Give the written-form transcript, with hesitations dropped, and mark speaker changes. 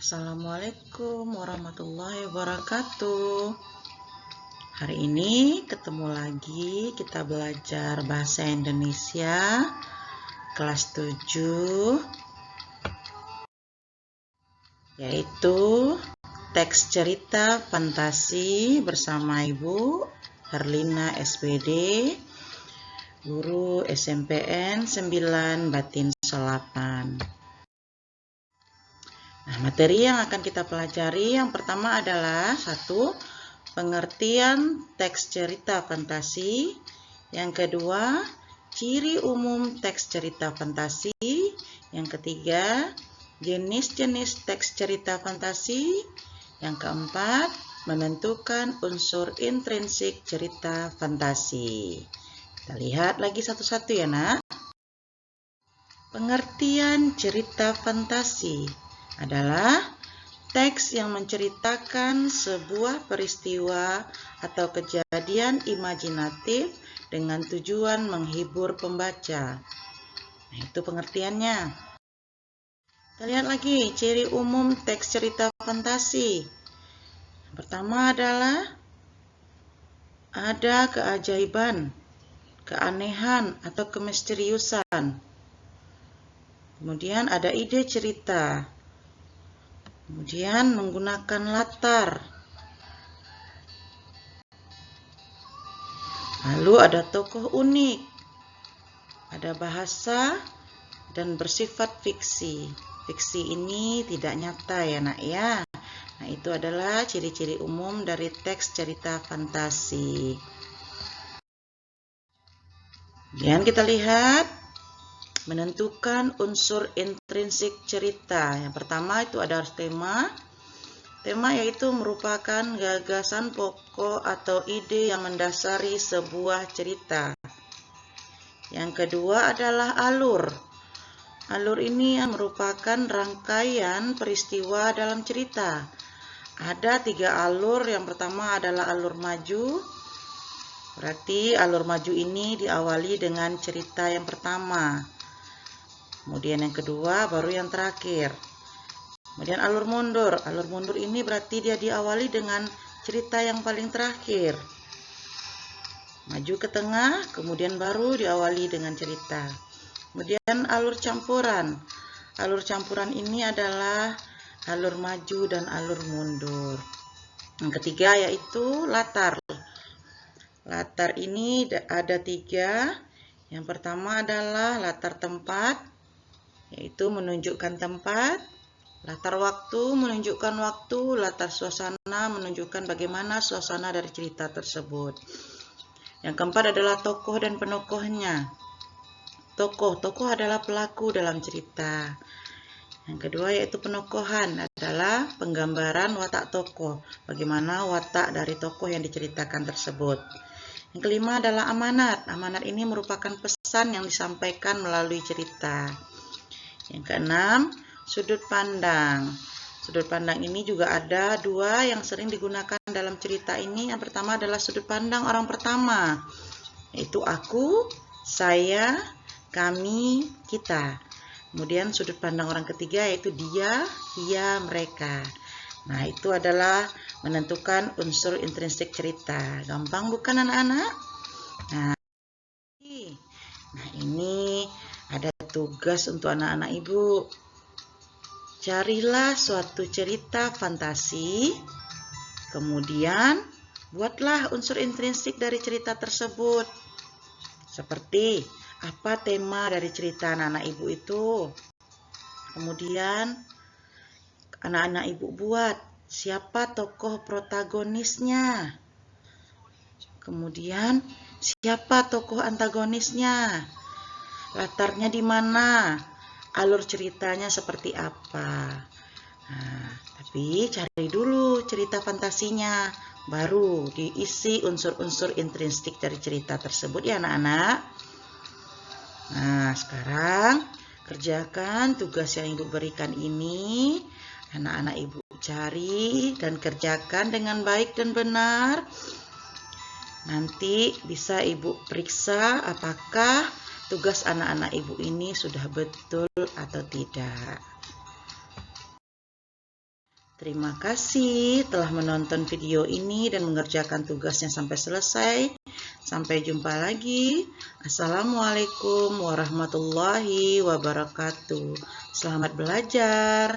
Speaker 1: Assalamualaikum warahmatullahi wabarakatuh. Hari ini ketemu lagi kita belajar bahasa Indonesia kelas 7, yaitu teks cerita fantasi bersama Ibu Herlina SPD, guru SMPN 9 Batin Solapan. Nah, materi yang akan kita pelajari yang pertama adalah 1. Pengertian teks cerita fantasi. Yang kedua, ciri umum teks cerita fantasi. Yang ketiga, jenis-jenis teks cerita fantasi. Yang keempat, menentukan unsur intrinsik cerita fantasi. Kita lihat lagi satu-satu ya, Nak. Pengertian cerita fantasi adalah teks yang menceritakan sebuah peristiwa atau kejadian imajinatif dengan tujuan menghibur pembaca. Nah, itu pengertiannya. Kita lihat lagi ciri umum teks cerita fantasi. Yang pertama adalah ada keajaiban, keanehan, atau kemisteriusan. Kemudian ada ide cerita. Kemudian menggunakan latar. Lalu ada tokoh unik. Ada bahasa dan bersifat fiksi. Fiksi ini tidak nyata ya, Nak ya. Nah, itu adalah ciri-ciri umum dari teks cerita fantasi. Kemudian kita lihat menentukan unsur intrinsik cerita. Yang pertama itu ada tema. Tema yaitu merupakan gagasan pokok atau ide yang mendasari sebuah cerita. Yang kedua adalah alur. Alur ini merupakan rangkaian peristiwa dalam cerita. Ada 3 alur. Yang pertama adalah alur maju. Berarti alur maju ini diawali dengan cerita yang pertama. Kemudian yang kedua, baru yang terakhir. Kemudian alur mundur. Alur mundur ini berarti dia diawali dengan cerita yang paling terakhir. Maju ke tengah, kemudian baru diawali dengan cerita. Kemudian alur campuran. Alur campuran ini adalah alur maju dan alur mundur. Yang ketiga yaitu latar. Latar ini ada 3. Yang pertama adalah latar tempat, yaitu menunjukkan tempat. Latar waktu menunjukkan waktu. Latar suasana menunjukkan bagaimana suasana dari cerita tersebut. Yang keempat adalah tokoh dan penokohnya. Tokoh adalah pelaku dalam cerita. Yang kedua yaitu penokohan adalah penggambaran watak tokoh. Bagaimana watak dari tokoh yang diceritakan tersebut. Yang kelima adalah amanat. Amanat ini merupakan pesan yang disampaikan melalui cerita. Yang keenam, sudut pandang. Sudut pandang ini juga ada 2 yang sering digunakan dalam cerita ini. Yang pertama adalah sudut pandang orang pertama, yaitu aku, saya, kami, kita. Kemudian sudut pandang orang ketiga yaitu dia, mereka. Nah, itu adalah menentukan unsur intrinsik cerita. Gampang bukan anak-anak? Nah, ini ada tugas untuk anak-anak Ibu. Carilah suatu cerita fantasi, kemudian buatlah unsur intrinsik dari cerita tersebut. Seperti apa tema dari cerita anak-anak Ibu itu. Kemudian anak-anak Ibu buat siapa tokoh protagonisnya. Kemudian siapa tokoh antagonisnya. Latarnya di mana? Alur ceritanya seperti apa? Nah, tapi cari dulu cerita fantasinya, baru diisi unsur-unsur intrinsik dari cerita tersebut ya anak-anak. Nah, sekarang kerjakan tugas yang Ibu berikan ini. Anak-anak Ibu cari dan kerjakan dengan baik dan benar. Nanti bisa Ibu periksa apakah tugas anak-anak Ibu ini sudah betul atau tidak. Terima kasih telah menonton video ini dan mengerjakan tugasnya sampai selesai. Sampai jumpa lagi. Assalamualaikum warahmatullahi wabarakatuh. Selamat belajar.